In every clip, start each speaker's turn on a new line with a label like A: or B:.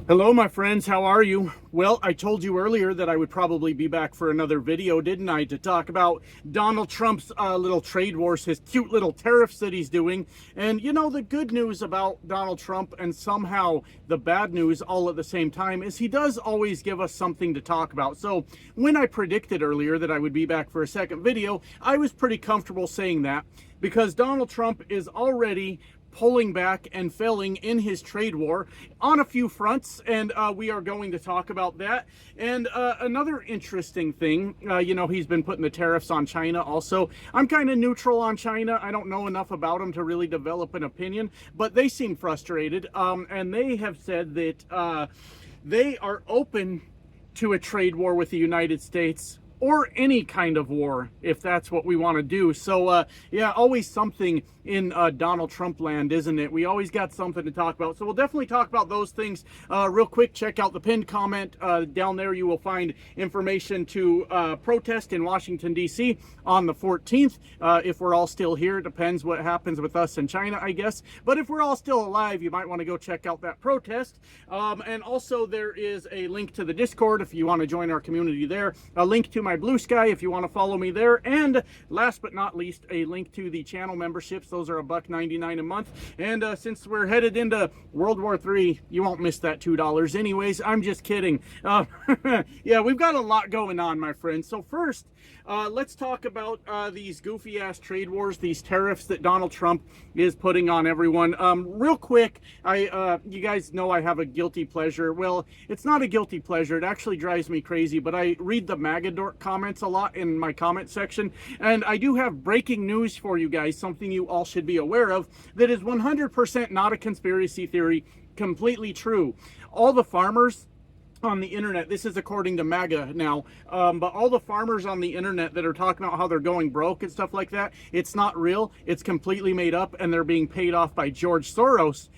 A: Hello, my friends. How are you? Well, I told you earlier that I would probably be back for another video, didn't I? To talk about Donald Trump's little trade wars, his cute little tariffs that he's doing. And, you know, the good news about Donald Trump and somehow the bad news all at the same time is he does always give us something to talk about. So when I predicted earlier that I would be back for a second video, I was pretty comfortable saying that because Donald Trump is already pulling back and failing in his trade war on a few fronts, and we are going to talk about that. And another interesting thing, you know, he's been putting the tariffs on China also. I'm kind of neutral on China. I don't know enough about them to really develop an opinion, but they seem frustrated, and they have said that they are open to a trade war with the United States, or any kind of war, if that's what we want to do. So, yeah, always something in Donald Trump land, isn't it? We always got something to talk about. So we'll definitely talk about those things real quick. Check out the pinned comment. Down there you will find information to protest in Washington, D.C. on the 14th. If we're all still here, it depends what happens with us in China, I guess. But if we're all still alive, you might want to go check out that protest. And also there is a link to the Discord if you want to join our community there. A link to my Blue Sky if you want to follow me there, and last but not least, a link to the channel memberships. Those are $1.99 a month, and since we're headed into World War III, you won't miss that $2 anyways. I'm just kidding. Yeah, we've got a lot going on, my friends. So first, let's talk about these goofy ass trade wars, these tariffs that Donald Trump is putting on everyone. Real quick, you guys know I have a guilty pleasure. Well, it's not a guilty pleasure. It actually drives me crazy, but I read the Maga comments a lot in my comment section, and I do have breaking news for you guys, something you all should be aware of, that is 100% not a conspiracy theory, completely true. All the farmers on the internet, this is according to Maga now, but all the farmers on the internet that are talking about how they're going broke and stuff like that, it's not real, it's completely made up, and they're being paid off by George Soros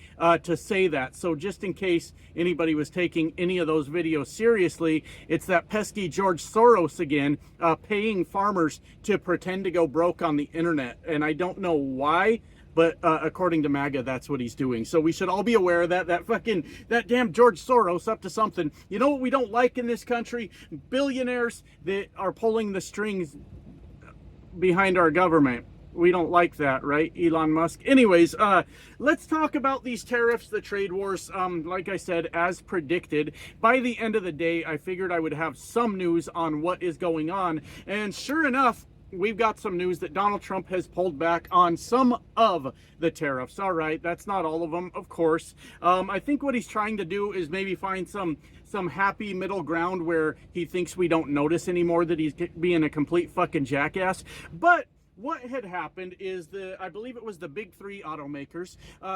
A: to say that. So just in case anybody was taking any of those videos seriously, it's that pesky George Soros again, paying farmers to pretend to go broke on the internet, and I don't know why, but according to Maga, that's what he's doing. So we should all be aware of that. That damn George Soros up to something. You know what we don't like in this country? Billionaires that are pulling the strings behind our government. We don't like that, right, Elon Musk? Anyways, let's talk about these tariffs, the trade wars. Like I said, as predicted, by the end of the day, I figured I would have some news on what is going on. And sure enough, we've got some news that Donald Trump has pulled back on some of the tariffs. All right, that's not all of them, of course. I think what he's trying to do is maybe find some happy middle ground where he thinks we don't notice anymore that he's being a complete fucking jackass. But what had happened is I believe it was the big three automakers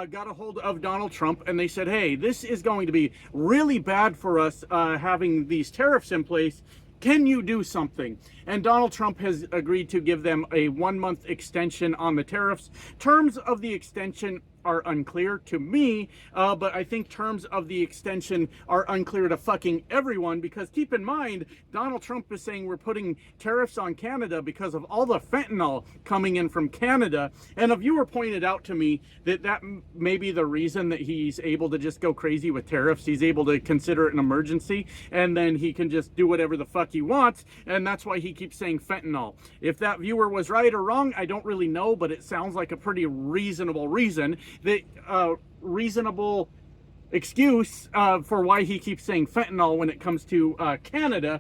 A: got a hold of Donald Trump, and they said, hey, this is going to be really bad for us having these tariffs in place. Can you do something? And Donald Trump has agreed to give them a 1-month extension on the tariffs. Terms of the extension are unclear to me, but I think terms of the extension are unclear to fucking everyone, because keep in mind, Donald Trump is saying we're putting tariffs on Canada because of all the fentanyl coming in from Canada, and a viewer pointed out to me that may be the reason that he's able to just go crazy with tariffs. He's able to consider it an emergency, and then he can just do whatever the fuck he wants, and that's why he keeps saying fentanyl. If that viewer was right or wrong, I don't really know, but it sounds like a pretty reasonable reason. The reasonable excuse for why he keeps saying fentanyl when it comes to Canada.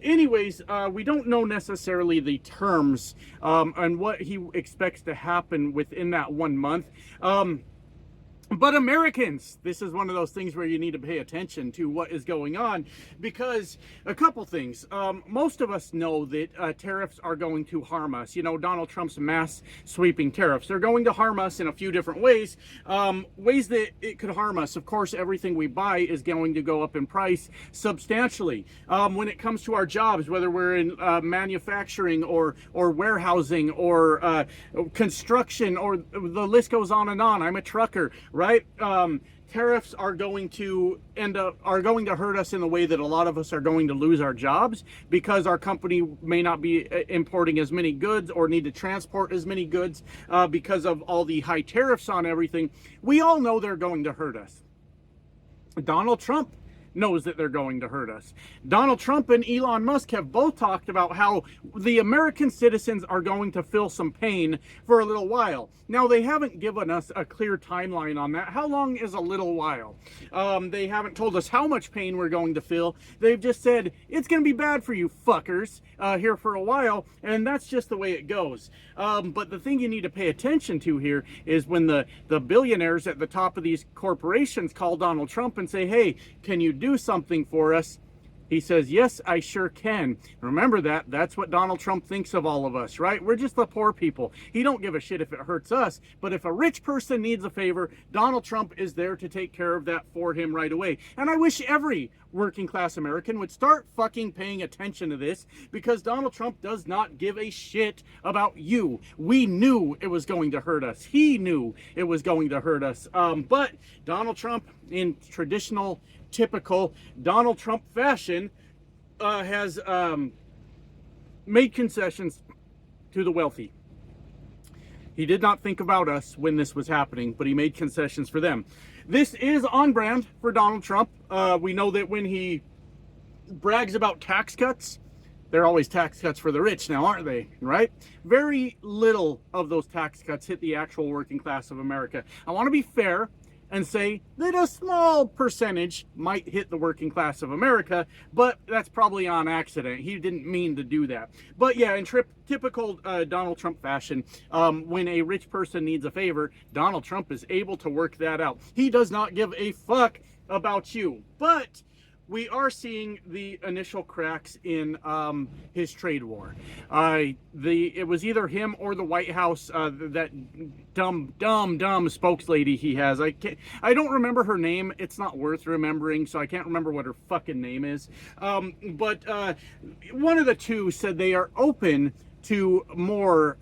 A: Anyways, we don't know necessarily the terms and what he expects to happen within that 1 month. But Americans, this is one of those things where you need to pay attention to what is going on, because a couple things. Most of us know that tariffs are going to harm us. You know, Donald Trump's mass sweeping tariffs. They're going to harm us in a few different ways. Ways that it could harm us. Of course, everything we buy is going to go up in price substantially. When it comes to our jobs, whether we're in manufacturing or warehousing or construction, or the list goes on and on. I'm a trucker, right? Tariffs are going to hurt us in the way that a lot of us are going to lose our jobs, because our company may not be importing as many goods or need to transport as many goods because of all the high tariffs on everything. We all know they're going to hurt us. Donald Trump knows that they're going to hurt us. Donald Trump and Elon Musk have both talked about how the American citizens are going to feel some pain for a little while. Now, they haven't given us a clear timeline on that. How long is a little while? They haven't told us how much pain we're going to feel. They've just said, it's going to be bad for you fuckers here for a while, and that's just the way it goes. But the thing you need to pay attention to here is when the billionaires at the top of these corporations call Donald Trump and say, hey, can you do something for us? He says, yes, I sure can. Remember that. That's what Donald Trump thinks of all of us, right? We're just the poor people. He don't give a shit if it hurts us. But if a rich person needs a favor, Donald Trump is there to take care of that for him right away. And I wish every working class American would start fucking paying attention to this, because Donald Trump does not give a shit about you. We knew it was going to hurt us. He knew it was going to hurt us. But Donald Trump, in traditional, typical Donald Trump fashion, has made concessions to the wealthy. He did not think about us when this was happening, but he made concessions for them. This is on brand for Donald Trump. We know that when he brags about tax cuts, they're always tax cuts for the rich now, aren't they? Right? Very little of those tax cuts hit the actual working class of America. I want to be fair and say that a small percentage might hit the working class of America, but that's probably on accident. He didn't mean to do that. But yeah, in typical Donald Trump fashion, when a rich person needs a favor, Donald Trump is able to work that out. He does not give a fuck about you. But we are seeing the initial cracks in his trade war. It was either him or the White House, that dumb spokeslady he has. I don't remember her name. It's not worth remembering, so I can't remember what her fucking name is. But one of the two said they are open to more,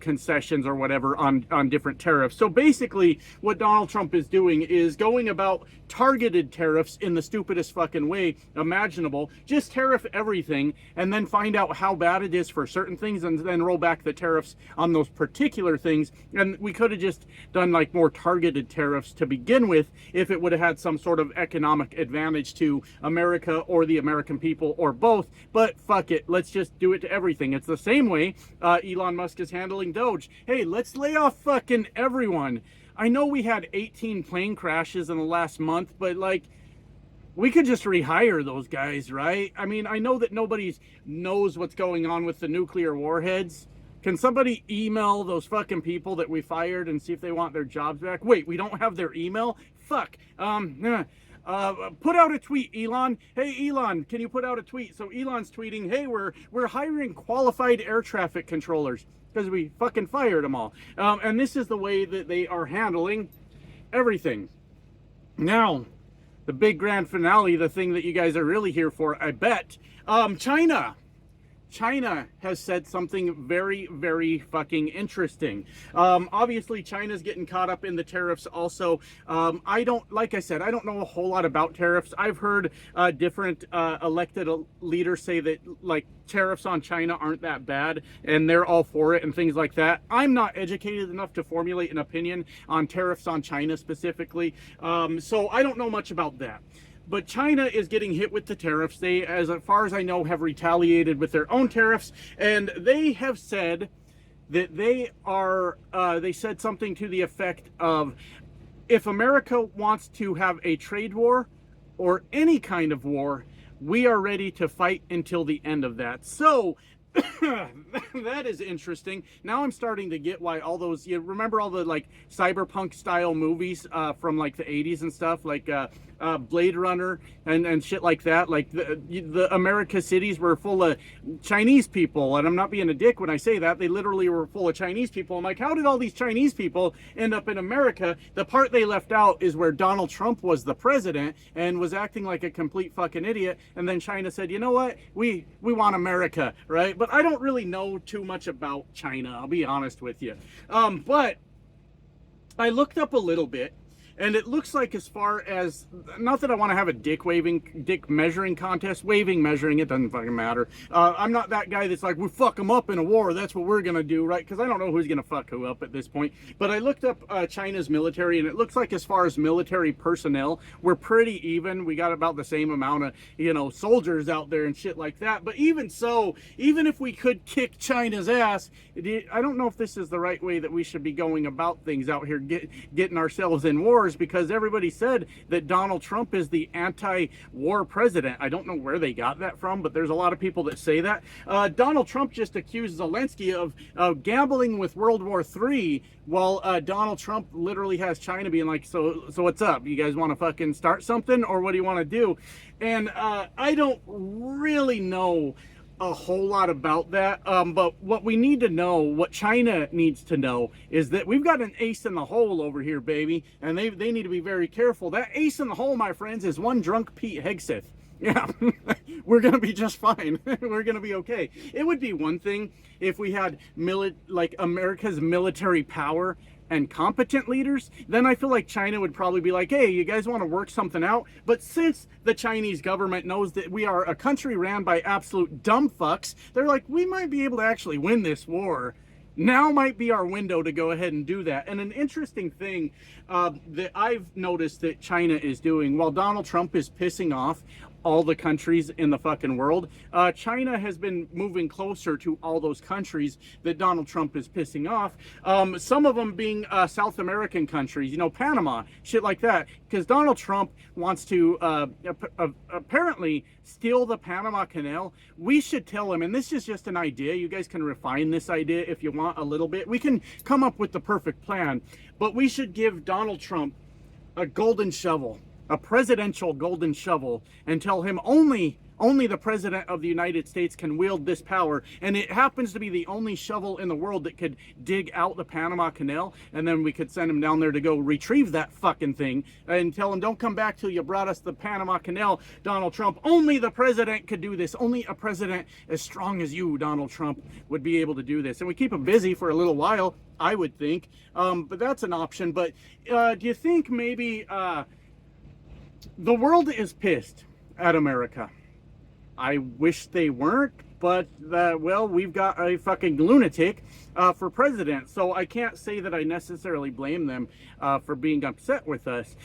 A: concessions or whatever on different tariffs. So basically what Donald Trump is doing is going about targeted tariffs in the stupidest fucking way imaginable. Just tariff everything and then find out how bad it is for certain things and then roll back the tariffs on those particular things. And we could have just done like more targeted tariffs to begin with if it would have had some sort of economic advantage to America or the American people or both. But fuck it, let's just do it to everything. It's the same way Elon Musk is handling Doge. Hey, let's lay off fucking everyone. I know we had 18 plane crashes in the last month, but like, we could just rehire those guys, right? I mean, I know that nobody knows what's going on with the nuclear warheads. Can somebody email those fucking people that we fired and see if they want their jobs back? Wait, we don't have their email? Fuck. Put out a tweet, Elon. Hey, Elon, can you put out a tweet? So Elon's tweeting, hey, we're hiring qualified air traffic controllers because we fucking fired them all. And this is the way that they are handling everything. Now, the big grand finale, the thing that you guys are really here for, I bet. China has said something very, very fucking interesting. Obviously, China's getting caught up in the tariffs also. Like I said, I don't know a whole lot about tariffs. I've heard different elected leaders say that like tariffs on China aren't that bad and they're all for it and things like that. I'm not educated enough to formulate an opinion on tariffs on China specifically. So I don't know much about that. But China is getting hit with the tariffs. They, as far as I know, have retaliated with their own tariffs. And they have said that they said something to the effect of, if America wants to have a trade war or any kind of war, we are ready to fight until the end of that. So that is interesting. Now I'm starting to get why all those, you remember all the like cyberpunk style movies from like the 80s and stuff, like Blade Runner and shit like that. Like the America cities were full of Chinese people, and I'm not being a dick when I say that. They literally were full of Chinese people. I'm like, how did all these Chinese people end up in America? The part they left out is where Donald Trump was the president and was acting like a complete fucking idiot, and then China said, you know what, we want America, right? But I don't really know too much about China, I'll be honest with you. But I looked up a little bit, And it looks like, as far as, not that I want to have a dick measuring contest, measuring, it doesn't fucking matter. I'm not that guy that's like, we fuck them up in a war, that's what we're gonna do, right? Because I don't know who's gonna fuck who up at this point. But I looked up China's military, and it looks like, as far as military personnel, we're pretty even. We got about the same amount of, you know, soldiers out there and shit like that. But even so, even if we could kick China's ass, I don't know if this is the right way that we should be going about things out here, getting ourselves in wars, because everybody said that Donald Trump is the anti-war president. I don't know where they got that from, but there's a lot of people that say that. Donald Trump just accused Zelensky of gambling with World War III, while Donald Trump literally has China being like, so what's up? You guys want to fucking start something, or what do you want to do? And I don't really know a whole lot about that, but what we need to know, what China needs to know, is that we've got an ace in the hole over here, baby, and they need to be very careful. That ace in the hole, my friends, is one drunk Pete Hegseth. Yeah, we're gonna be just fine. We're gonna be okay. It would be one thing if we had like America's military power and competent leaders. Then I feel like China would probably be like, hey, you guys want to work something out? But since the Chinese government knows that we are a country ran by absolute dumb fucks, they're like, we might be able to actually win this war. Now might be our window to go ahead and do that. And an interesting thing that I've noticed that China is doing, while Donald Trump is pissing off all the countries in the fucking world, China has been moving closer to all those countries that Donald Trump is pissing off. Some of them being South American countries, you know, Panama, shit like that, because Donald Trump wants to apparently steal the Panama Canal. We should tell him, and this is just an idea, you guys can refine this idea if you want a little bit, we can come up with the perfect plan, but we should give Donald Trump a golden shovel, a presidential golden shovel, and tell him only the president of the United States can wield this power, and it happens to be the only shovel in the world that could dig out the Panama Canal, and then we could send him down there to go retrieve that fucking thing and tell him, don't come back till you brought us the Panama Canal, Donald Trump. Only the president could do this. Only a president as strong as you, Donald Trump, would be able to do this. And we keep him busy for a little while, I would think, but that's an option. But do you think maybe the world is pissed at America? I wish they weren't, but well, we've got a fucking lunatic for president, so I can't say that I necessarily blame them for being upset with us.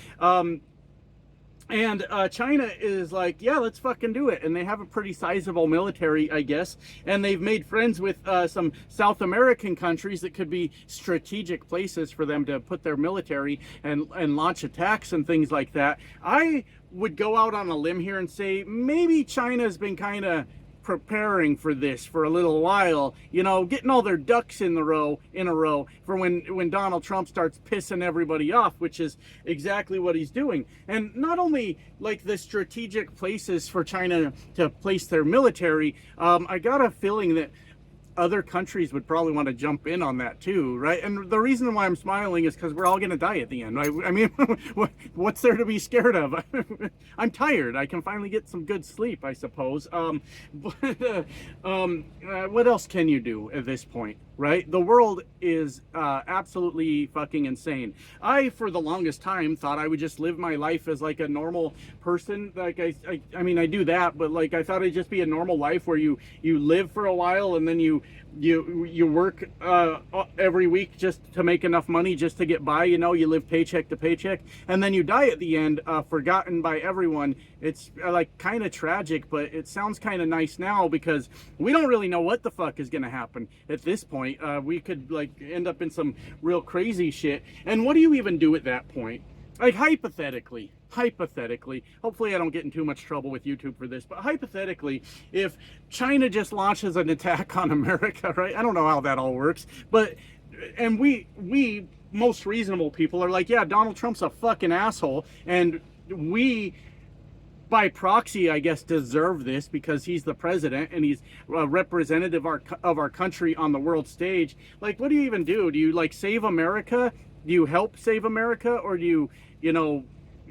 A: And China is like, yeah, let's fucking do it. And they have a pretty sizable military, I guess. And they've made friends with some South American countries that could be strategic places for them to put their military and launch attacks and things like that. I would go out on a limb here and say maybe China's been kind of preparing for this for a little while, you know, getting all their ducks in a row for when Donald Trump starts pissing everybody off, which is exactly what he's doing. And not only like the strategic places for China to place their military, I got a feeling that other countries would probably want to jump in on that too, right? And the reason why I'm smiling is because we're all going to die at the end. I mean, what's there to be scared of? I'm tired. I can finally get some good sleep, I suppose. What else can you do at this point, right? The world is absolutely fucking insane. I, for the longest time, thought I would just live my life as like a normal person. Like I mean, I do that, but like I thought it'd just be a normal life where you live for a while and then you work every week just to make enough money just to get by, you know, you live paycheck to paycheck, and then you die at the end, forgotten by everyone. It's like kind of tragic, but it sounds kind of nice now because we don't really know what the fuck is gonna happen at this point. We could like end up in some real crazy shit, and what do you even do at that point? Like hypothetically, hopefully I don't get in too much trouble with YouTube for this, but hypothetically, if China just launches an attack on America, right? I don't know how that all works, but, and we most reasonable people are like, yeah, Donald Trump's a fucking asshole, and we, by proxy, I guess, deserve this because he's the president and he's a representative of our country on the world stage. Like, what do you even do? Do you like save America? Do you help save America, or do you know,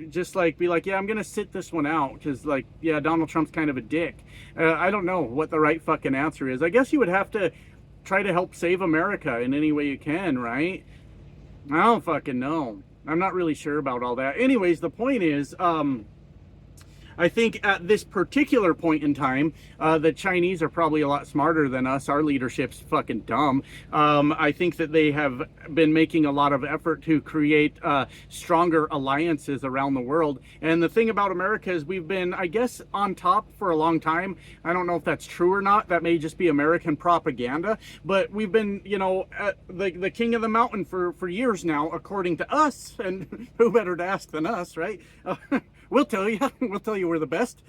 A: just like be like, yeah, I'm gonna sit this one out because like, yeah, Donald Trump's kind of a dick. I don't know what the right fucking answer is. I guess you would have to try to help save America in any way you can, right? I don't fucking know. I'm not really sure about all that. Anyways, the point is, I think at this particular point in time, the Chinese are probably a lot smarter than us. Our leadership's fucking dumb. I think that they have been making a lot of effort to create stronger alliances around the world. And the thing about America is we've been, I guess, on top for a long time. I don't know if that's true or not. That may just be American propaganda. But we've been, you know, the king of the mountain for years now, according to us. And who better to ask than us, right? We'll tell you. We'll tell you we're the best.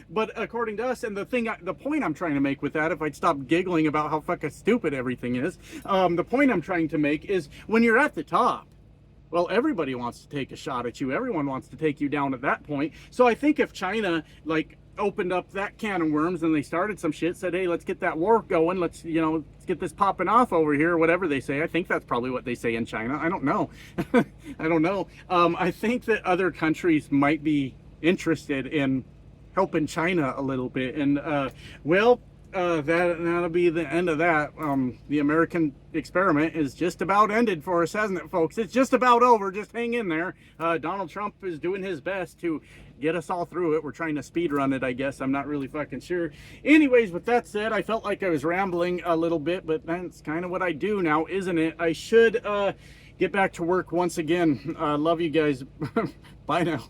A: But according to us, and the point I'm trying to make with that, if I'd stop giggling about how fucking stupid everything is, the point I'm trying to make is when you're at the top, well, everybody wants to take a shot at you. Everyone wants to take you down at that point. So I think if China, like, opened up that can of worms and they started some shit, said, hey, let's get that war going, let's, you know, let's get this popping off over here, or whatever they say. I think that's probably what they say in China. I don't know. I don't know. I think that other countries might be interested in helping China a little bit. And well, that'll be the end of that. The American experiment is just about ended for us, hasn't it, folks? It's just about over. Just hang in there. Donald Trump is doing his best to get us all through it. We're trying to speed run it, I guess. I'm not really fucking sure. Anyways, with that said, I felt like I was rambling a little bit, but that's kind of what I do now, isn't it? I should get back to work once again. Love you guys. Bye now.